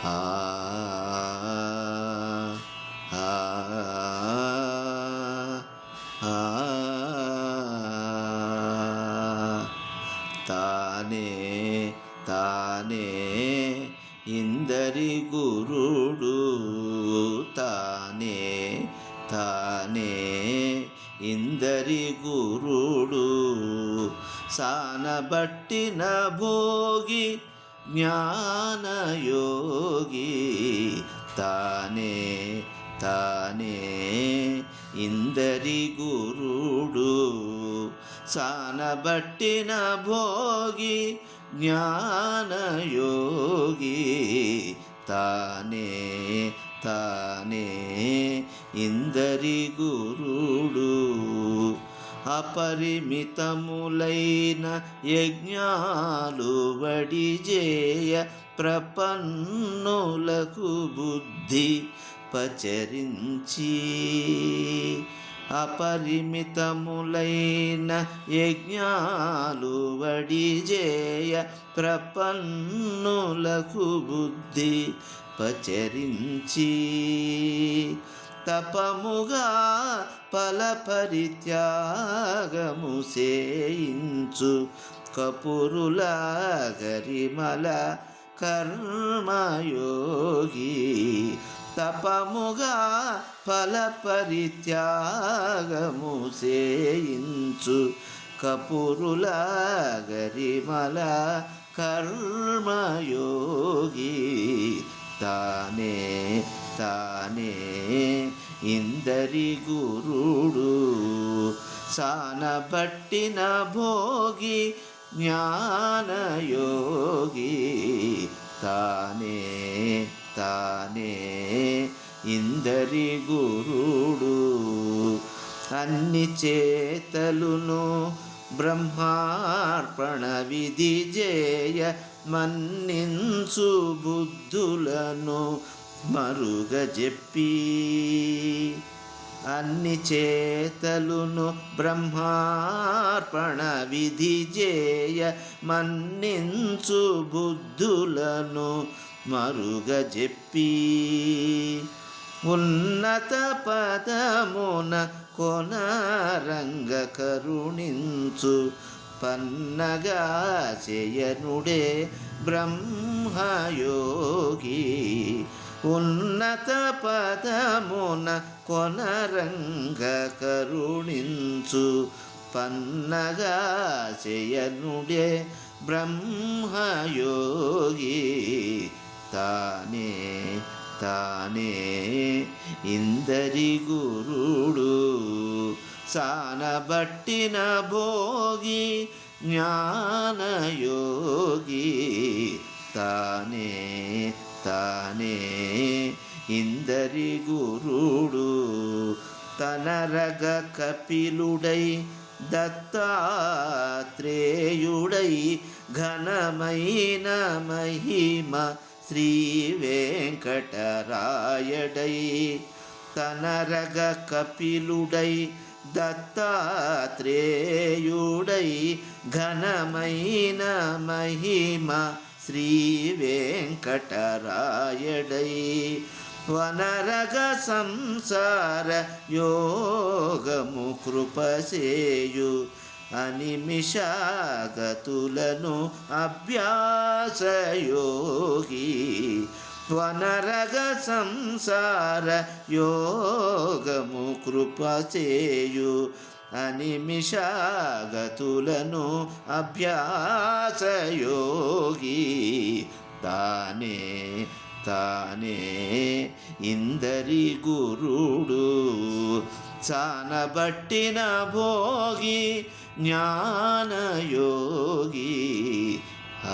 ఆ ఆ ఆ తానే తానే ఇందరి గురుడు తానే తానే ఇందరి గురుడు సానబట్టిన భోగి జ్ఞానయోగి తానే తానే ఇందరి గురుడు సానబట్టిన భోగి జ్ఞానయోగి తానే తానే ఇందరి గురుడు అపరిమితములైన యజ్ఞాలు వడిజేయ ప్రపన్నులకు బుద్ధి పచరించి అపరిమితములైన యజ్ఞాలు వడిజేయ ప్రపన్నులకు బుద్ధి పచరించి తపముగా ఫలపరిత్యాగము సేయించు కపురుల గరిమల కర్మయోగి తపముగా ఫలపరిత్యాగము సేయించు కపురుల గరిమల కర్మయోగి తానే తానే ఇందరి గురుడు సానబట్టిన భోగి జ్ఞానయోగి తానే తానే ఇందరి గురుడు అన్ని చేతలును బ్రహ్మార్పణ విధి జేయ మన్నించు బుద్ధులను మరుగజెప్పి అన్ని చేతలును బ్రహ్మార్పణ విధి జేయ మన్నించు బుద్ధులను మరుగజెప్పి ఉన్నత పదమున కొనరంగ కరుణించు పన్నగా చేయనుడే బ్రహ్మయోగి ఉన్నత పదమున కొనరంగ కరుణించు పన్నగా చేయనుడే బ్రహ్మయోగి తానే తానే ఇందరి గురుడు సానబట్టిన భోగి జ్ఞానయోగి తానే తానే ఇందరి గురుడు తనరగ కపిలుడై దత్తాత్రేయుడై ఘనమైన మహిమ శ్రీ వెంకటరాయడై తనరగ కపిలుడై దత్తాత్రేయుడై ఘనమైన మహిమ శ్రీ వెంకటరాయడై వనరగ సంసార యోగము కృపసేయు అనిమిషాగతులను అభ్యాసయోగి వనరగ సంసార యోగము కృపసేయు అనిమిషాగతులను అభ్యాసయోగి తానే తానే ఇందరి గురుడు సానబట్టిన భోగి జ్ఞానయోగి ఆ